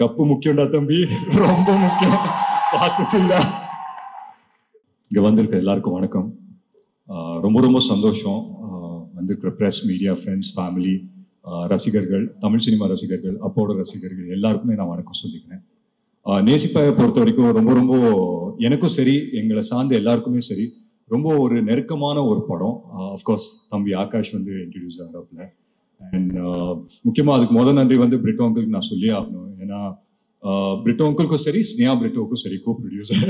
Cup முக்கியம்டா தம்பி, ரொம்ப முக்கியம். பார்த்து சொல்ல. இங்கே வந்திருக்க எல்லாருக்கும் வணக்கம். ரொம்ப ரொம்ப சந்தோஷம். வந்திருக்கிற ப்ரெஸ், மீடியா, ஃப்ரெண்ட்ஸ், ஃபேமிலி, ரசிகர்கள், தமிழ் சினிமா ரசிகர்கள், அப்போட ரசிகர்கள் எல்லாருக்குமே நான் வணக்கம் சொல்லிக்கிறேன். நேசிப்பாயை பொறுத்த வரைக்கும் ரொம்ப ரொம்ப எனக்கும் சரி, எங்களை சார்ந்த எல்லாருக்குமே சரி, ரொம்ப ஒரு நெருக்கமான ஒரு படம். அஃப்கோர்ஸ் தம்பி ஆகாஷ் வந்து இன்ட்ரடியூஸ் ஆகிறப்பல. அண்ட் முக்கியமாக அதுக்கு முதல் நன்றி வந்து பிரிட்டோ அங்கிளுக்கு நான் சொல்லியே ஆகணும். ஏன்னா பிரிட்டோ அங்கிளுக்கும் சரி, ஸ்னேஹா பிரிட்டோவுக்கும் சரி, கோ ப்ரொடியூசர்.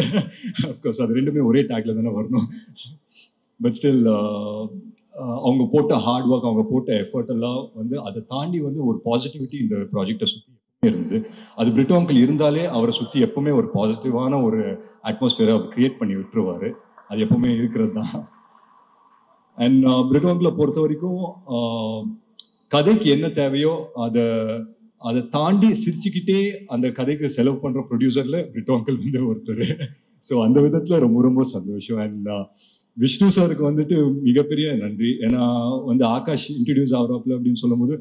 அஃப்கோர்ஸ் அது ரெண்டுமே ஒரே டேக்ல தானே வரணும். பட் ஸ்டில் அவங்க போட்ட ஹார்ட் ஒர்க், அவங்க போட்ட எஃபர்ட் எல்லாம் வந்து அதை தாண்டி வந்து ஒரு பாசிட்டிவிட்டி இந்த ப்ராஜெக்டை சுற்றி இருந்தது. அது பிரிட்டோ அங்கிள் இருந்தாலே அவரை சுற்றி எப்பவுமே ஒரு பாசிட்டிவான ஒரு அட்மாஸ்பியரை அவர் கிரியேட் பண்ணி விட்டுருவாரு. அது எப்பவுமே இருக்கிறது தான். அண்ட் பிரிட்டோ அங்கிளை பொறுத்த வரைக்கும் கதைக்கு என்ன தேவையோ அதை தாண்டி சிரிச்சுக்கிட்டே அந்த கதைக்கு செலவு பண்ற ப்ரொடியூசர்ல பிரிட்டோ அங்கிள் வந்து ஒருத்தர். ஸோ அந்த விதத்துல ரொம்ப ரொம்ப சந்தோஷம். அண்ட் விஷ்ணு சாருக்கு வந்துட்டு மிகப்பெரிய நன்றி. ஏன்னா வந்து ஆகாஷ் இன்ட்ரடியூஸ் ஆகிறாப்ல அப்படின்னு சொல்லும் போது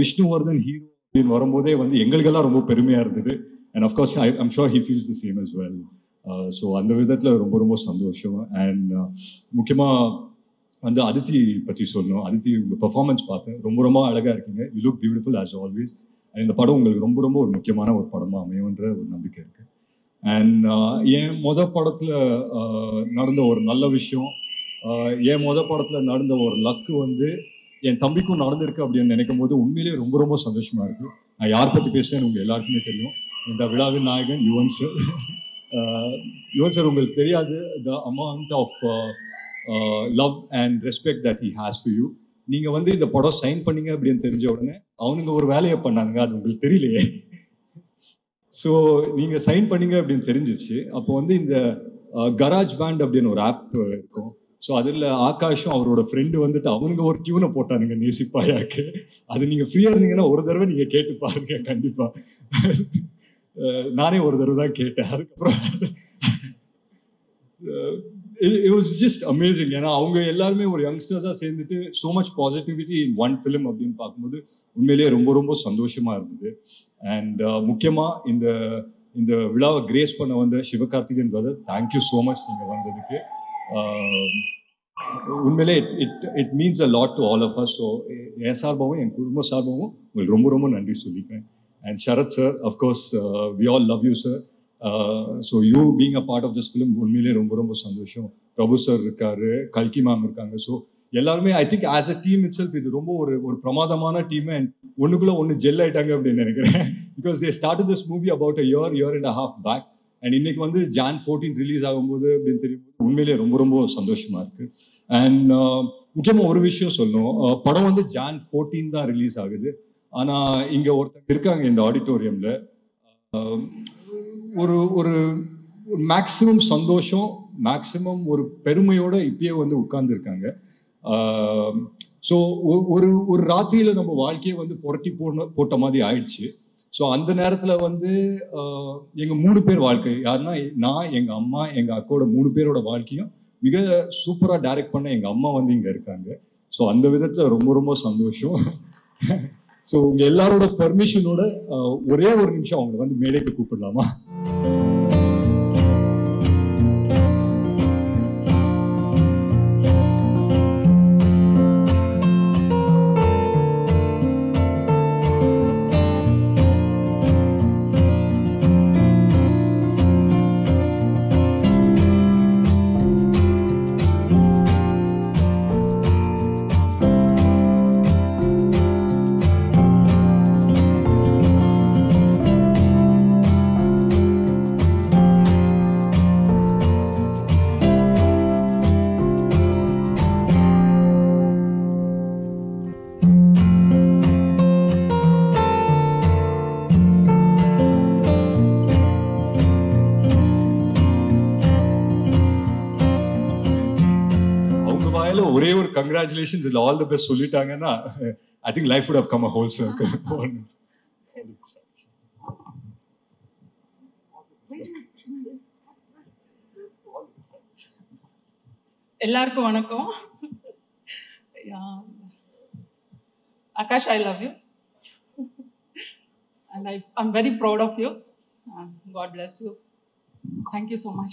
விஷ்ணுவர்தன் ஹீரோ அப்படின்னு வரும்போதே வந்து எங்களுக்கெல்லாம் ரொம்ப பெருமையா இருந்தது. And of course I'm sure he feels the same as well. So அந்த விதத்துல ரொம்ப ரொம்ப சந்தோஷம். அண்ட் முக்கியமா வந்து அதித்தி பற்றி சொல்லணும். அதித்தி உங்கள் பெர்ஃபார்மன்ஸ் பார்த்தேன், ரொம்ப ரொம்ப அழகாக இருக்கீங்க. You look beautiful as always. இந்த படம் உங்களுக்கு ரொம்ப ரொம்ப ஒரு முக்கியமான ஒரு படமாக அமையுன்ற ஒரு நம்பிக்கை இருக்கு. அண்ட் என் படத்தில் நடந்த ஒரு நல்ல விஷயம், என் படத்தில் நடந்த ஒரு லக்கு வந்து என் தம்பிக்கும் நடந்திருக்கு அப்படின்னு நினைக்கும் போது உண்மையிலேயே ரொம்ப ரொம்ப சந்தோஷமா இருக்கு. நான் யார் பற்றி பேசுறேன்னு உங்களுக்கு எல்லாருக்குமே தெரியும். இந்த விழாவின் நாயகன் யுவன் சார். யுவன் சார் உங்களுக்கு தெரியாது the amount of love and respect that he has for you. நீங்க வந்து இந்த படம் சைன் பண்ணீங்க அப்படின்னு தெரிஞ்ச உடனே அவனுங்க ஒரு வேலையை பண்ணானுங்க, அது உங்களுக்கு தெரியலையே. ஸோ நீங்க சைன் பண்ணீங்க அப்படின்னு தெரிஞ்சிச்சு. அப்போ வந்து இந்த கராஜ் பேண்ட் அப்படின்னு ஒரு ஆப் இருக்கும். ஸோ அதில் ஆகாஷும் அவரோட ஃப்ரெண்டு வந்துட்டு அவனுங்க ஒரு டியூனை போட்டானுங்க நேசிப்பாயாக்கு. அது நீங்க ஃப்ரீயா இருந்தீங்கன்னா ஒரு தடவை நீங்க கேட்டு பாருங்க. கண்டிப்பா நானே ஒரு தடவை தான் கேட்டேன். அதுக்கப்புறம் it was just amazing. ஏன்னா அவங்க எல்லாருமே ஒரு யங்ஸ்டர்ஸா சேர்ந்துட்டு so much positivity in one film அப்படின்னு பார்க்கும்போது உண்மையிலேயே ரொம்ப ரொம்ப சந்தோஷமா இருந்தது. அண்ட் முக்கியமா இந்த விழாவை கிரேஸ் பண்ண வந்த Sivakarthikeyan brother, thank you so much நீங்க வந்ததுக்கு. உண்மையிலே it means a lot to all of us. So என் சார்பாகவும் என் குடும்ப சார்பாகவும் உங்களுக்கு ரொம்ப ரொம்ப நன்றி சொல்லிக்கிறேன். And Sarath sir, of course we all love you sir. So you being a part of this film உண்மையிலே ரொம்ப ரொம்ப சந்தோஷம். பிரபு சார் இருக்காரு, கல்கி மேம் இருக்காங்க. ஸோ எல்லாருமே I think as a team it self இது ரொம்ப ஒரு பிரமாதமான டீம். அண்ட் ஒன்றுக்குள்ள ஒன்று ஜெல் ஆயிட்டாங்க அப்படின்னு நினைக்கிறேன். Because they started this movie about a year and a half back. And இன்னைக்கு வந்து Jan 14 ரிலீஸ் ஆகும்போது அப்படின்னு தெரியும் உண்மையிலேயே ரொம்ப ரொம்ப சந்தோஷமா இருக்கு. அண்ட் முக்கியமாக ஒரு விஷயம் சொல்லணும், படம் வந்து Jan 14 தான் ரிலீஸ் ஆகுது. ஆனால் இங்கே ஒருத்தங்க இருக்காங்க இந்த ஆடிட்டோரியம்ல, ஒரு மேக்சிமம் சந்தோஷம், மேக்சிமம் ஒரு பெருமையோட இப்பயே வந்து உட்கார்ந்துருக்காங்க. ஸோ ஒரு ராத்திரியில நம்ம வாழ்க்கையை வந்து புரட்டி போட்ட மாதிரி ஆயிடுச்சு. ஸோ அந்த நேரத்தில் வந்து எங்கள் 3 பேர் வாழ்க்கை, யாருன்னா நான், எங்கள் அம்மா, எங்கள் அக்காவோட 3 பேரோட வாழ்க்கையும் மிக சூப்பராக டைரக்ட் பண்ண எங்கள் அம்மா வந்து இங்கே இருக்காங்க. ஸோ அந்த விதத்தில் ரொம்ப ரொம்ப சந்தோஷம். ஸோ உங்க எல்லாரோட பெர்மிஷனோட ஒரே ஒரு நிமிஷம் அவங்களை வந்து மேடைக்கு கூப்பிடலாமா? ஒரே ஒரு கங்க்ராச்சுலேஷன்ஸ் இல்ல ஆல் தி பெஸ்ட் சொல்லிட்டாங்கன்னா I think life would have come a whole circle. எல்லாருக்கும் வணக்கம். Akash, I love you. and I'm very proud of you. God bless you. Thank you so much.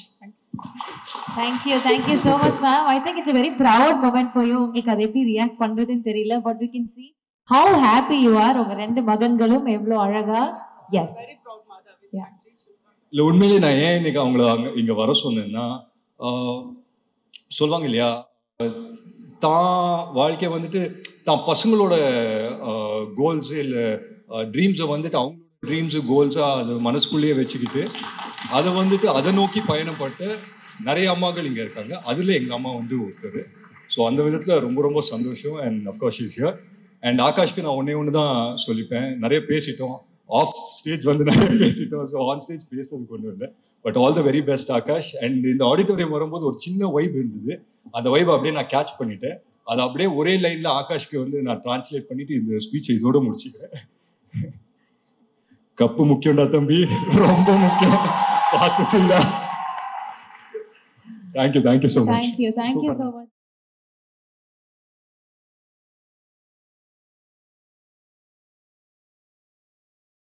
Thank you so much, ma'am. I think it's a very proud moment for you. உங்களுக்கு அதை எப்படி react பண்றதுன்னு தெரியல, but we can see how happy you are. உங்க ரெண்டு மகன்களும் எவ்வளவு அழகா. Yes. Very proud mother. Yeah. இல்லை உண்மையிலே நான் ஏன் இன்னைக்கு அவங்கள இங்கே வர சொன்னேன்னா, சொல்லுவாங்க இல்லையா, தான் வாழ்க்கையை வந்துட்டு தான் பசங்களோட கோல்ஸு இல்லை ட்ரீம்ஸை வந்துட்டு அவங்களோட ட்ரீம்ஸு கோல்ஸாக அது மனசுக்குள்ளேயே வச்சுக்கிட்டு அதை வந்துட்டு அதை நோக்கி பயணப்பட்டு நிறைய அம்மாக்கள் இங்கே இருக்காங்க. அதில் எங்கள் அம்மா வந்து ஒருத்தர். ஸோ அந்த விதத்தில் ரொம்ப ரொம்ப சந்தோஷம். And of course is here. And ஆகாஷ்க்கு நான் ஒன்று தான் சொல்லிப்பேன், நிறைய பேசிட்டோம், ஆஃப் ஸ்டேஜ் வந்து நிறைய பேசிட்டோம். ஸோ ஆன் ஸ்டேஜ் பேசுறது கொண்டு இல்லை. But all the very best Akash. And இந்த ஆடிட்டோரியம் வரும்போது ஒரு சின்ன வைப் இருந்தது, அந்த வைப் அப்படியே நான் கேட்ச் பண்ணிட்டேன். அதை அப்படியே ஒரே லைனில் ஆகாஷ்க்கு வந்து நான் டிரான்ஸ்லேட் பண்ணிட்டு இந்த ஸ்பீச்சை இதோட முடிச்சுக்கிறேன். கப்பு முக்கியம்டா தம்பி, ரொம்ப முக்கியம், பார்த்து சொல்ல. Thank you so much. Thank you so much.